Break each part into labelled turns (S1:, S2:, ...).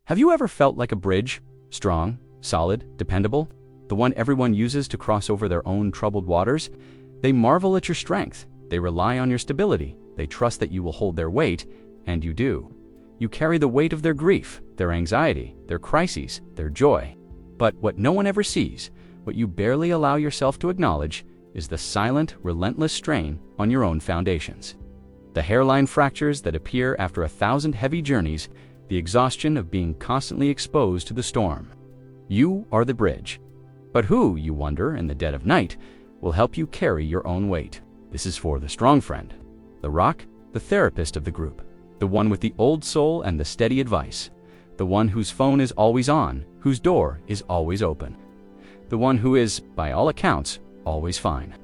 S1: Have you ever felt like a bridge? Strong, solid, dependable? The one everyone uses to cross over their own troubled waters? They marvel at your strength. They rely on your stability. They trust that you will hold their weight, and you do. You carry the weight of their grief, their anxiety, their crises, their joy. But what no one ever sees, what you barely allow yourself to acknowledge, is the silent, relentless strain on your own foundations. The hairline fractures that appear after 1,000 heavy journeys, the exhaustion of being constantly exposed to the storm. You are the bridge. But who, you wonder, in the dead of night, will help you carry your own weight? This is for the strong friend, the rock, the therapist of the group, the one with the old soul and the steady advice, the one whose phone is always on, whose door is always open, the one who is, by all accounts, always fine.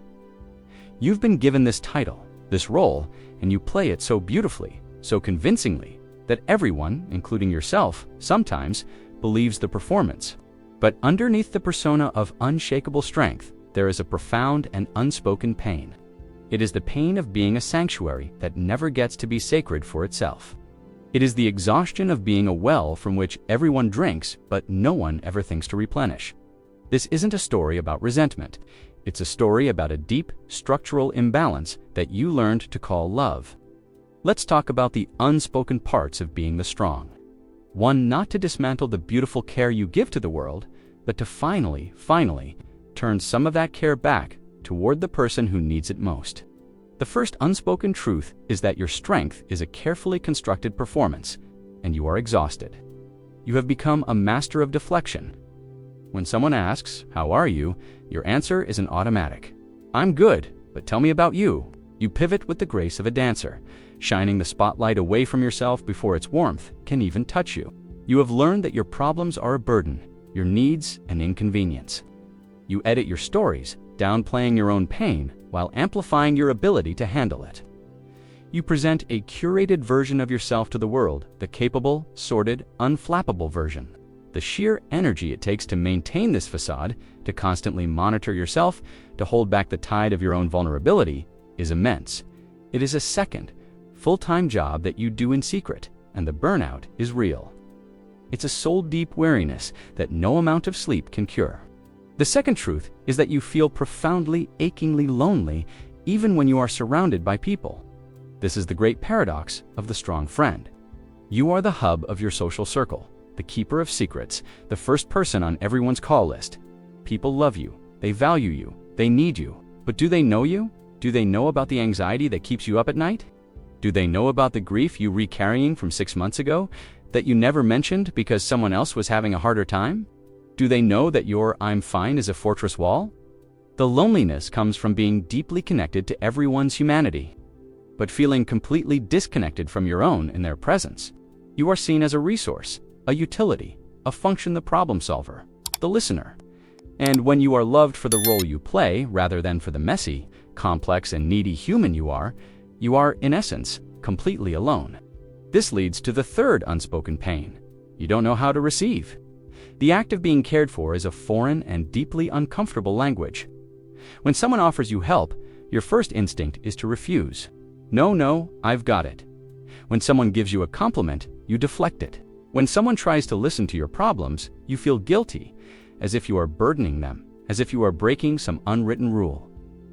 S1: You've been given this title, this role, and you play it so beautifully, so convincingly, that everyone, including yourself, sometimes believes the performance. But underneath the persona of unshakable strength, there is a profound and unspoken pain. It is the pain of being a sanctuary that never gets to be sacred for itself. It is the exhaustion of being a well from which everyone drinks, but no one ever thinks to replenish. This isn't a story about resentment. It's a story about a deep, structural imbalance that you learned to call love. Let's talk about the unspoken parts of being the strong. One, not to dismantle the beautiful care you give to the world, but to finally, turn some of that care back toward the person who needs it most. The first unspoken truth is that your strength is a carefully constructed performance, and you are exhausted. You have become a master of deflection. When someone asks, "How are you?" your answer is an automatic. "I'm good, but tell me about you." You pivot with the grace of a dancer, shining the spotlight away from yourself before its warmth can even touch you. You have learned that your problems are a burden, your needs an inconvenience. You edit your stories, downplaying your own pain while amplifying your ability to handle it. You present a curated version of yourself to the world, the capable, sorted, unflappable version. The sheer energy it takes to maintain this facade, to constantly monitor yourself, to hold back the tide of your own vulnerability, is immense. It is a second, full-time job that you do in secret, and the burnout is real. It's a soul-deep weariness that no amount of sleep can cure. The second truth is that you feel profoundly, achingly lonely even when you are surrounded by people. This is the great paradox of the strong friend. You are the hub of your social circle, the keeper of secrets, the first person on everyone's call list. People love you, they value you, they need you. But do they know you? Do they know about the anxiety that keeps you up at night? Do they know about the grief you recarrying from 6 months ago that you never mentioned because someone else was having a harder time? Do they know that your "I'm fine" is a fortress wall? The loneliness comes from being deeply connected to everyone's humanity, but feeling completely disconnected from your own in their presence. You are seen as a resource, a utility, a function, the problem solver, the listener. And when you are loved for the role you play rather than for the messy, complex, and needy human you are, in essence, completely alone. This leads to the third unspoken pain. You don't know how to receive. The act of being cared for is a foreign and deeply uncomfortable language. When someone offers you help, your first instinct is to refuse. No, I've got it. When someone gives you a compliment, you deflect it. When someone tries to listen to your problems, you feel guilty, as if you are burdening them, as if you are breaking some unwritten rule.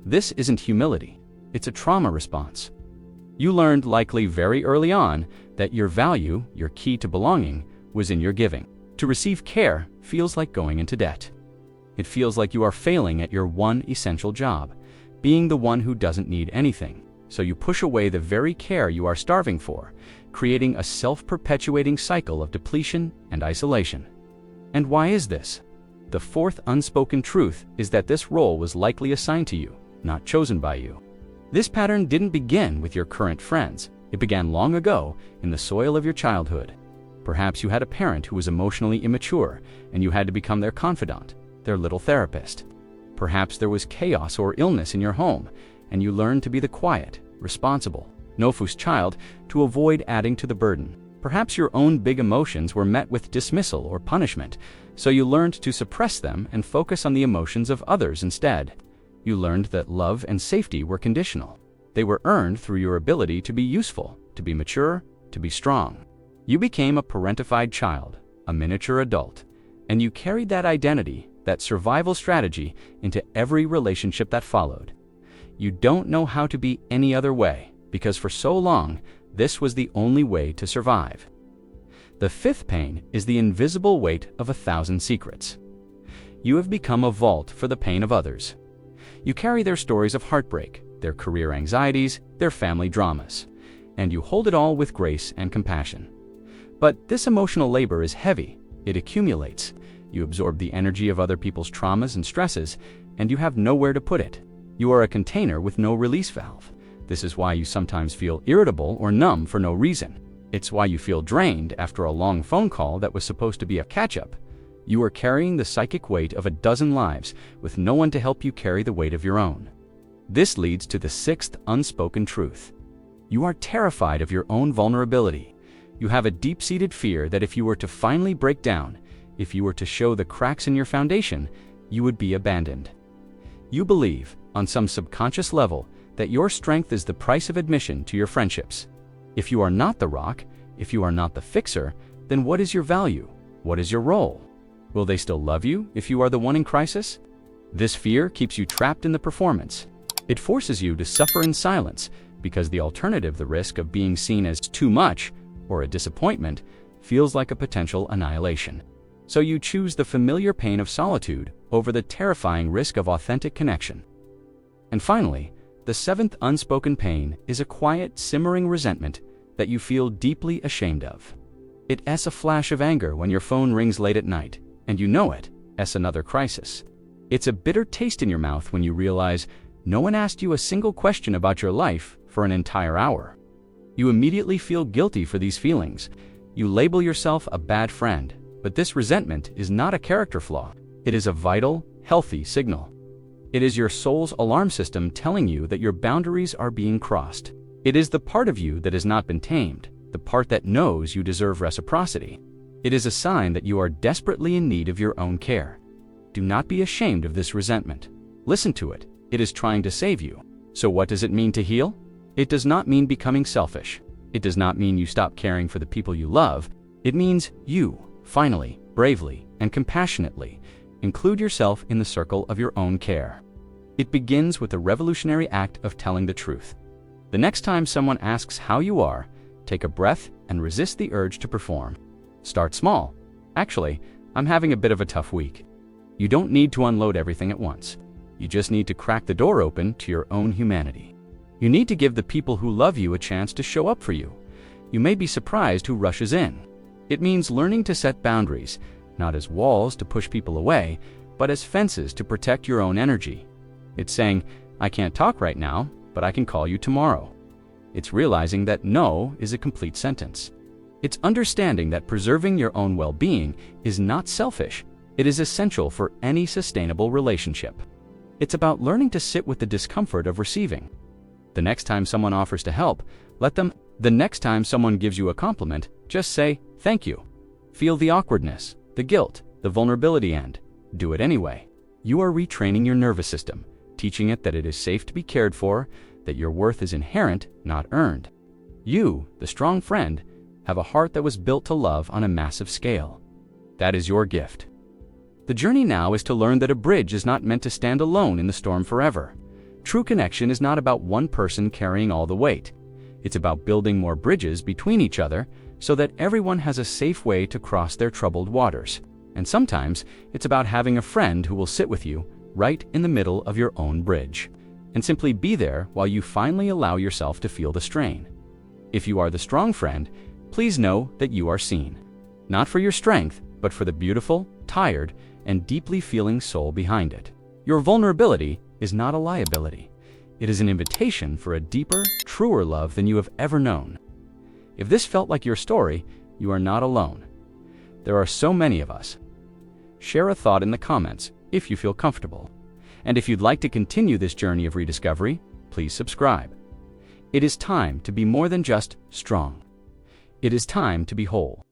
S1: This isn't humility, it's a trauma response. You learned, likely very early on, that your value, your key to belonging, was in your giving. To receive care feels like going into debt. It feels like you are failing at your one essential job, being the one who doesn't need anything. So you push away the very care you are starving for, creating a self-perpetuating cycle of depletion and isolation. And why is this? The fourth unspoken truth is that this role was likely assigned to you, not chosen by you. This pattern didn't begin with your current friends. It began long ago in the soil of your childhood. Perhaps you had a parent who was emotionally immature, and you had to become their confidant, their little therapist. Perhaps there was chaos or illness in your home, and you learned to be the quiet, responsible, no-fuss child to avoid adding to the burden. Perhaps your own big emotions were met with dismissal or punishment, so you learned to suppress them and focus on the emotions of others instead. You learned that love and safety were conditional. They were earned through your ability to be useful, to be mature, to be strong. You became a parentified child, a miniature adult. And you carried that identity, that survival strategy, into every relationship that followed. You don't know how to be any other way, because for so long, this was the only way to survive. The fifth pain is the invisible weight of 1,000 secrets. You have become a vault for the pain of others. You carry their stories of heartbreak, their career anxieties, their family dramas, and you hold it all with grace and compassion. But this emotional labor is heavy. It accumulates. You absorb the energy of other people's traumas and stresses, and you have nowhere to put it. You are a container with no release valve. This is why you sometimes feel irritable or numb for no reason. It's why you feel drained after a long phone call that was supposed to be a catch-up. You are carrying the psychic weight of a dozen lives with no one to help you carry the weight of your own. This leads to the sixth unspoken truth. You are terrified of your own vulnerability. You have a deep-seated fear that if you were to finally break down, if you were to show the cracks in your foundation, you would be abandoned. You believe, on some subconscious level, that your strength is the price of admission to your friendships. If you are not the rock, if you are not the fixer, then what is your value? What is your role? Will they still love you if you are the one in crisis? This fear keeps you trapped in the performance. It forces you to suffer in silence because the alternative, the risk of being seen as too much or a disappointment, feels like a potential annihilation. So you choose the familiar pain of solitude over the terrifying risk of authentic connection. And finally, the seventh unspoken pain is a quiet, simmering resentment that you feel deeply ashamed of. It's a flash of anger when your phone rings late at night, and you know it's another crisis. It's a bitter taste in your mouth when you realize no one asked you a single question about your life for an entire hour. You immediately feel guilty for these feelings. You label yourself a bad friend, but this resentment is not a character flaw. It is a vital, healthy signal. It is your soul's alarm system telling you that your boundaries are being crossed. It is the part of you that has not been tamed, the part that knows you deserve reciprocity. It is a sign that you are desperately in need of your own care. Do not be ashamed of this resentment. Listen to it. It is trying to save you. So what does it mean to heal? It does not mean becoming selfish. It does not mean you stop caring for the people you love. It means you, finally, bravely, and compassionately, include yourself in the circle of your own care. It begins with the revolutionary act of telling the truth. The next time someone asks how you are, take a breath and resist the urge to perform. Start small. Actually, I'm having a bit of a tough week. You don't need to unload everything at once. You just need to crack the door open to your own humanity. You need to give the people who love you a chance to show up for you. You may be surprised who rushes in. It means learning to set boundaries, not as walls to push people away, but as fences to protect your own energy. It's saying, I can't talk right now, but I can call you tomorrow. It's realizing that no is a complete sentence. It's understanding that preserving your own well-being is not selfish. It is essential for any sustainable relationship. It's about learning to sit with the discomfort of receiving. The next time someone offers to help, let them. The next time someone gives you a compliment, just say, thank you. Feel the awkwardness, the guilt, the vulnerability, and do it anyway. You are retraining your nervous system, teaching it that it is safe to be cared for, that your worth is inherent, not earned. You, the strong friend, have a heart that was built to love on a massive scale. That is your gift. The journey now is to learn that a bridge is not meant to stand alone in the storm forever. True connection is not about one person carrying all the weight. It's about building more bridges between each other so that everyone has a safe way to cross their troubled waters. And sometimes it's about having a friend who will sit with you right in the middle of your own bridge and simply be there while you finally allow yourself to feel the strain. If you are the strong friend, please know that you are seen. Not for your strength, but for the beautiful, tired, and deeply feeling soul behind it. Your vulnerability is not a liability. It is an invitation for a deeper, truer love than you have ever known. If this felt like your story, you are not alone. There are so many of us. Share a thought in the comments if you feel comfortable. And if you'd like to continue this journey of rediscovery, please subscribe. It is time to be more than just strong. It is time to be whole.